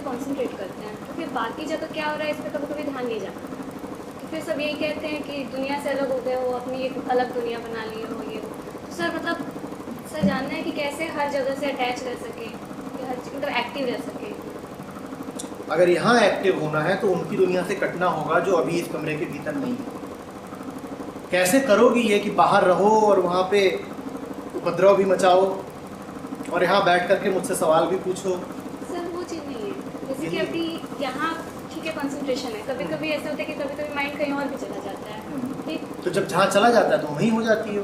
Concentrate करते हैं, तो फिर बाकी जगह क्या हो रहा है इस पर कभी कभी ध्यान नहीं जाता। तो फिर सब यही कहते हैं कि दुनिया से अलग हो गए हो, अपनी एक अलग दुनिया बना ली हो ये वो। तो सर मतलब सर जानना है कि कैसे हर जगह से अटैच रह सके, कि हर मतलब एक्टिव रह सके। अगर यहाँ एक्टिव होना है तो उनकी दुनिया से कटना होगा जो अभी इस कमरे के भीतर नहीं है। कैसे करोगी ये कि बाहर रहो और वहाँ पे उपद्रव भी मचाओ और यहाँ बैठ करके मुझसे सवाल भी पूछो? सर वो चीज़ नहीं है, जैसे कि अभी यहाँ ठीक है कंसंट्रेशन है, कभी कभी ऐसा होता है कि कभी कभी माइंड कहीं और भी चला जाता है, ठीक। तो जब जहाँ चला जाता है तो वहीं हो जाती हो।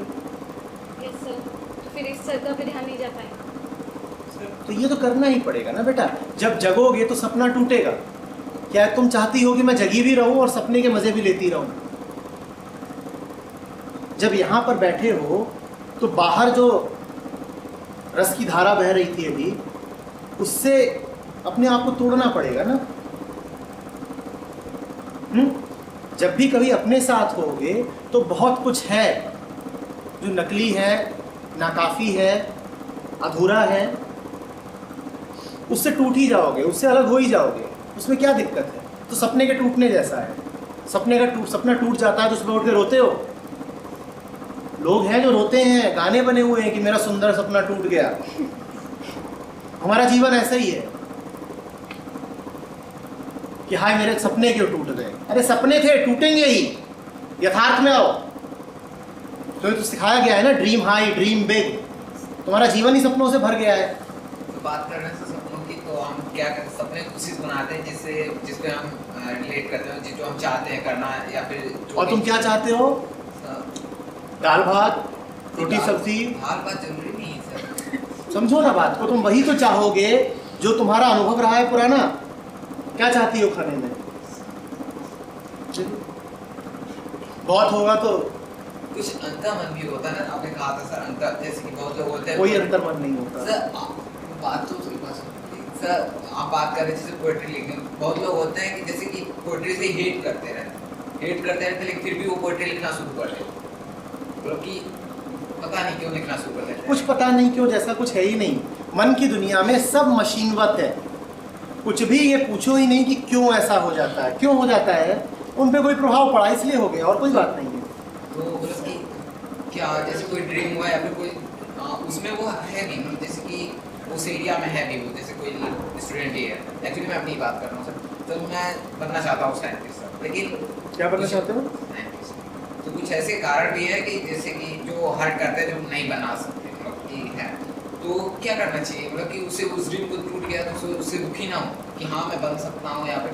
यस सर, तो फिर इस सर्कल पे ध्यान नहीं जा पाएगा। तो ये तो करना ही पड़ेगा ना बेटा, जब जगोगे तो सपना टूटेगा। क्या तुम चाहती हो कि मैं जगी भी रहूं और सपने के मजे भी लेती रहूं? जब यहाँ पर बैठे हो तो बाहर जो रस की धारा बह रही थी अभी, उससे अपने आप को तोड़ना पड़ेगा ना। जब भी कभी अपने साथ होगे तो बहुत कुछ है जो नकली है, नाकाफी है, अधूरा है, उससे टूट ही जाओगे, उससे अलग हो ही जाओगे। उसमें क्या दिक्कत है? तो सपने के टूटने जैसा है। सपना टूट जाता है तो उसमें उठ के रोते हो। लोग हैं जो रोते हैं, गाने बने हुए हैं कि मेरा सुंदर सपना टूट गया। हमारा जीवन ऐसा ही है कि हाय मेरे सपने क्यों टूट गए। अरे सपने थे, टूटेंगे ही। यथार्थ में आओ। तो सिखाया गया है ना, ड्रीम हाई ड्रीम बिग। तुम्हारा जीवन ही सपनों से भर गया है। तो बात कर रहे हैं सपनों की, तो हम क्या करते हैं, सपने कुछ चीज़ बनाते हैं जिसपे हम रिलेट करते हैं, जो हम चाहते हैं करना, या फिर और तुम क्या चाहते हो? दाल भात, रोटी सब्जी। दाल भात जरूरी नहीं है सर। समझो ना बात को, तुम वही तो चाहोगे जो तुम्हारा अनुभव रहा है पुराना। क्या चाहती हो खाने में? बहुत होगा तो कुछ अंतर मन भी होता है ना, आपने कहा था सर अंतर, जैसे कि बहुत लोग होते हैं। कोई अंतर मन नहीं होता सर बात तो सर आप बात कर रहे हैं जैसे पोएट्री लिखने, बहुत लोग होते हैं कि जैसे कि पोएट्री से हेट करते रहते लेकिन फिर भी वो पोएट्री लिखना शुरू कर देते, मतलब कि पता नहीं क्यों लिखना शुरू कर देते। कुछ पता नहीं क्यों, जैसा कुछ है ही नहीं। मन की दुनिया में सब मशीनवत है। कुछ भी ये पूछो ही नहीं कि क्यों ऐसा हो जाता है, क्यों हो जाता है। उन पे कोई प्रभाव पड़ा इसलिए हो गया, और कोई बात नहीं है। तो मतलब कि क्या जैसे कोई ड्रीम हुआ या फिर कोई उसमें वो है भी, मतलब जैसे कि उस एरिया में है भी वो, जैसे कोई स्टूडेंट ही है, एक्चुअली मैं अपनी बात कर रहा हूँ सर, तो मैं बनना चाहता हूँ साइंटिस्ट सर, लेकिन क्या बनना चाहते हो? साइंटिस्ट। तो कुछ ऐसे कारण भी है कि जैसे कि जो हर्ट करते हैं, जो नहीं बना सकते, मतलब कि है, तो क्या करना चाहिए, मतलब कि उसे उस ड्रीम को टूट गया तो उससे दुखी ना हो कि हाँ मैं बन सकता हूँ, या फिर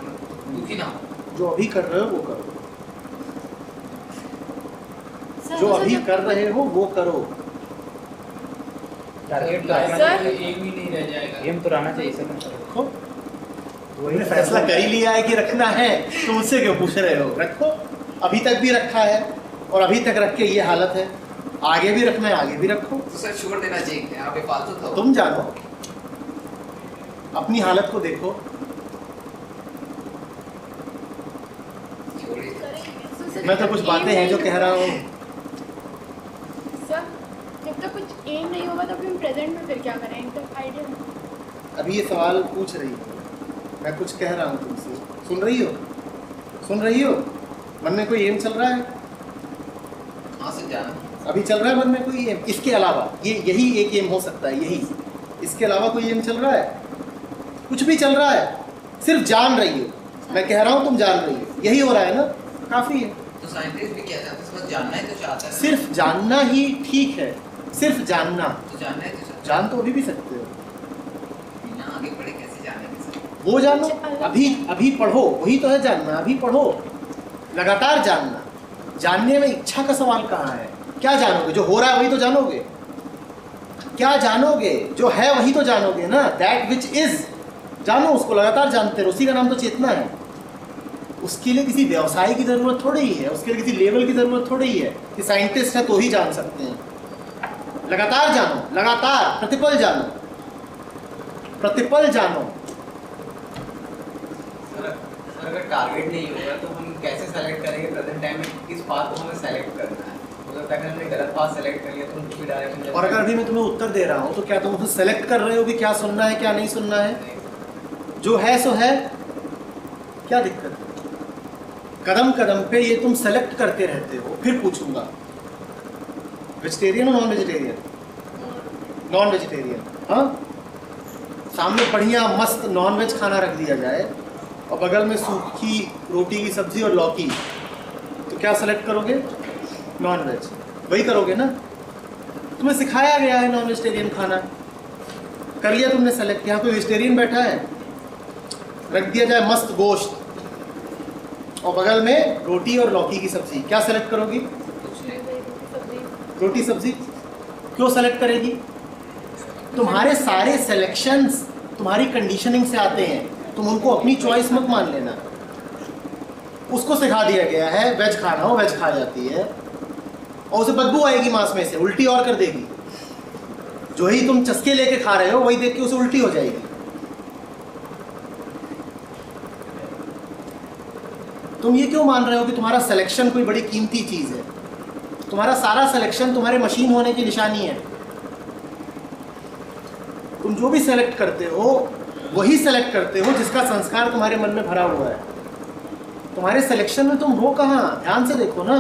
दुखी ना हो। जो अभी कर रहे हो वो करो, जो अभी कर रहे हो वो करो। टारगेट एम ही नहीं रह जाएगा, एम तो रहना चाहिए सर। रखो, वही फैसला कर ही लिया है कि रखना है, तो मुझसे क्यों पूछ रहे हो? रखो, अभी तक भी रखा है और अभी तक रख के ये हालत है, आगे भी रखना है, आगे भी रखो। तो सर छोड़ देना चाहिए, यहाँ पे फालतू था। तुम जानो, अपनी हालत को देखो। मैं तो कुछ बातें हैं जो कह रहा हूँ। सर जब तक कुछ एम नहीं होगा तो हम प्रेजेंट में फिर क्या करें, तक आइडिया। अभी ये सवाल पूछ रही हो, मैं कुछ कह रहा हूँ तुमसे, सुन रही हो? सुन रही हो? मन में कोई एम चल रहा है? हाँ सर जाना अभी चल रहा है मन में कोई एम? इसके अलावा यही एक एम हो सकता है, यही। इसके अलावा कोई एम चल रहा है? कुछ भी चल रहा है, सिर्फ जान रही हो। मैं कह रहा हूँ तुम जान रही हो, यही हो रहा है ना, काफ़ी है। तो साइंटिस्ट भी क्या चाहता है, बस जानना ही तो चाहता है। सिर्फ जानना ही ठीक है, सिर्फ जानना। तो जानना ही तो चाहता है। जान तो अभी भी सकते हो, बिना आगे बढ़े कैसे जानेंगे सर? वो जानो। अभी पढ़ो, वही तो है जानना। अभी पढ़ो, लगातार जानना। जानने में इच्छा का सवाल कहाँ है? क्या जानोगे? जो हो रहा है वही तो जानोगे। क्या जानोगे? जो है वही तो जानोगे ना। दैट विच इज, जानो उसको, लगातार जानते रहो। उसी का नाम तो चेतना है। उसके लिए किसी व्यवसाय की ज़रूरत थोड़ी ही है, उसके लिए किसी लेवल की ज़रूरत थोड़ी ही है कि साइंटिस्ट है तो ही जान सकते हैं। लगातार जानो, लगातार, प्रतिपल जानो, प्रतिपल जानो। सर अगर टारगेट नहीं होगा तो हम कैसे सेलेक्ट करेंगे प्रेजेंट टाइम में किस पाथ को हमें सेलेक्ट करना है? मतलब अगर हमने गलत पाथ सेलेक्ट कर लिया तो हम दूसरी डायरेक्शन। और अगर अभी मैं तुम्हें उत्तर दे रहा हूँ तो क्या तुम उसे सेलेक्ट कर रहे हो कि क्या सुनना है क्या नहीं सुनना है? जो है सो है, क्या दिक्कत है? कदम कदम पे ये तुम सेलेक्ट करते रहते हो। फिर पूछूंगा, वेजिटेरियन और नॉन वेजिटेरियन? Non vegetarian. हाँ, सामने बढ़िया मस्त नॉन वेज खाना रख दिया जाए और बगल में सूखी रोटी की सब्जी और लौकी, तो क्या सेलेक्ट करोगे? Non veg. वही करोगे ना? तुम्हें सिखाया गया है नॉन वेजिटेरियन खाना, कर लिया तुमने सेलेक्ट। यहाँ कोई वेजिटेरियन बैठा है, रख दिया जाए मस्त गोश्त और बगल में रोटी और लौकी की सब्जी, क्या सेलेक्ट करोगी? रोटी सब्जी। क्यों सेलेक्ट करेगी? तुम्हारे सारे सिलेक्शंस तुम्हारी कंडीशनिंग से आते हैं, तुम उनको अपनी चॉइस मत मान लेना। उसको सिखा दिया गया है वेज खाना हो, वेज खा जाती है और उसे बदबू आएगी मांस में से, उल्टी और कर देगी। जो ही तुम चस्के लेके खा रहे हो वही देख के उसे उल्टी हो जाएगी। तुम ये क्यों मान रहे हो कि तुम्हारा सिलेक्शन कोई बड़ी कीमती चीज़ है? तुम्हारा सारा सिलेक्शन तुम्हारे मशीन होने की निशानी है। तुम जो भी सेलेक्ट करते हो वही सेलेक्ट करते हो जिसका संस्कार तुम्हारे मन में भरा हुआ है। तुम्हारे सिलेक्शन में तुम हो कहाँ? ध्यान से देखो ना।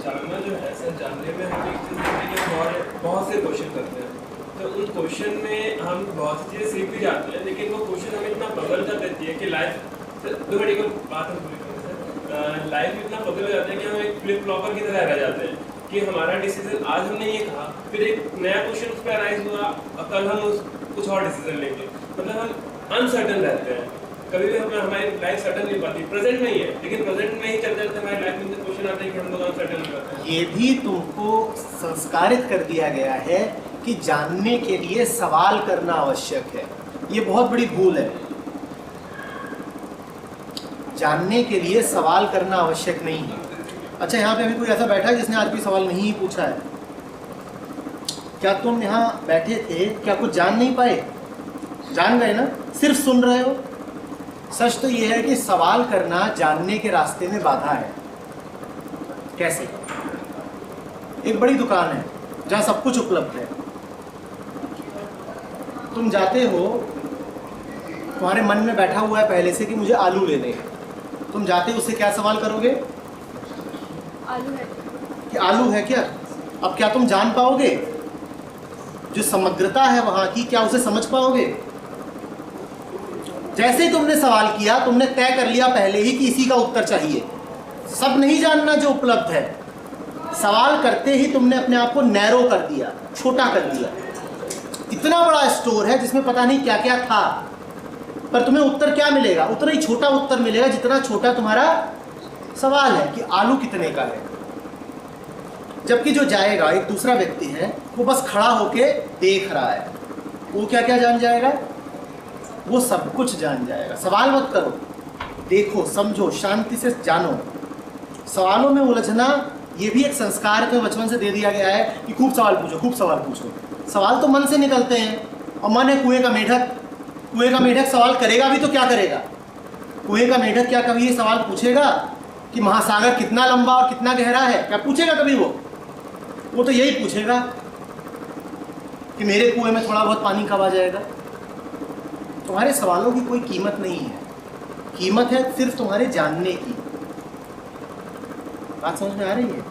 जानना जो है सर, जानने में हम एक चीज़ देखते हैं कि बहुत से क्वेश्चन करते हैं, तो उन क्वेश्चन में हम बहुत सी चीज़ें सीख भी जाते हैं, लेकिन वो क्वेश्चन हमें इतना बदल कर देती है कि लाइफ, दो मिनट को बात हम पूरी करें सर, लाइफ इतना बदल हो जाता है कि हम एक फ्लिप फ्लॉपर की तरह रह जाते हैं कि हमारा डिसीजन आज हमने ये कहा, फिर एक नया क्वेश्चन उस पर अराइज हुआ और कल हम कुछ और डिसीजन लेंगे। मतलब हम अनसर्टन रहते हैं, कभी भी हमारी लाइफ सर्टन नहीं पाती। प्रेजेंट में ही है, लेकिन प्रेजेंट में ही चलते रहते हमारी लाइफ में क्वेश्चन आते हैं कि हम लोग अनसर्टन हो जाते हैं। ये भी तुमको संस्कारित कर दिया गया है कि जानने के लिए सवाल करना आवश्यक है। ये बहुत बड़ी भूल है। जानने के लिए सवाल करना आवश्यक नहीं है। अच्छा, यहाँ पे अभी कोई ऐसा बैठा है जिसने आज कोई सवाल नहीं पूछा है? क्या तुम यहाँ बैठे थे, क्या कुछ जान नहीं पाए? जान गए ना, सिर्फ सुन रहे हो। सच तो ये है कि सवाल करना जानने के रास्ते में बाधा है। कैसे? एक बड़ी दुकान है जहाँ सब कुछ उपलब्ध है, तुम जाते हो, तुम्हारे मन में बैठा हुआ है पहले से कि मुझे आलू लेने हैं। तुम जाते हो, उससे क्या सवाल करोगे? आलू है कि आलू है क्या? अब क्या तुम जान पाओगे? जो समग्रता है वहाँ की, क्या उसे समझ पाओगे? जैसे ही तुमने सवाल किया, तुमने तय कर लिया पहले ही कि इसी का उत्तर चाहिए। सब नहीं जानना जो उपलब्ध है। सवाल करते ही तुमने अपने आप को नैरो कर दिया, छोटा कर दिया। इतना बड़ा स्टोर है जिसमें पता नहीं क्या क्या था, पर तुम्हें उत्तर क्या मिलेगा? उतना ही छोटा उत्तर मिलेगा जितना छोटा तुम्हारा सवाल है कि आलू कितने का है। जबकि जो जाएगा, एक दूसरा व्यक्ति है, वो बस खड़ा होके देख रहा है, वो क्या क्या जान जाएगा? वो सब कुछ जान जाएगा। सवाल मत करो, देखो, समझो, शांति से जानो। सवालों में उलझना ये भी एक संस्कार है, बचपन से दे दिया गया है कि खूब सवाल पूछो, खूब सवाल पूछो। सवाल तो मन से निकलते हैं, और मन है कुएं का मेढक। कुएं का मेढक सवाल करेगा भी तो क्या करेगा? कुएं का मेढक क्या कभी ये सवाल पूछेगा कि महासागर कितना लंबा और कितना गहरा है? क्या पूछेगा कभी वो तो यही पूछेगा कि मेरे कुएं में थोड़ा बहुत पानी कब आ जाएगा। तुम्हारे सवालों की कोई कीमत नहीं है, कीमत है सिर्फ तुम्हारे जानने की। बात समझ में आ रही है?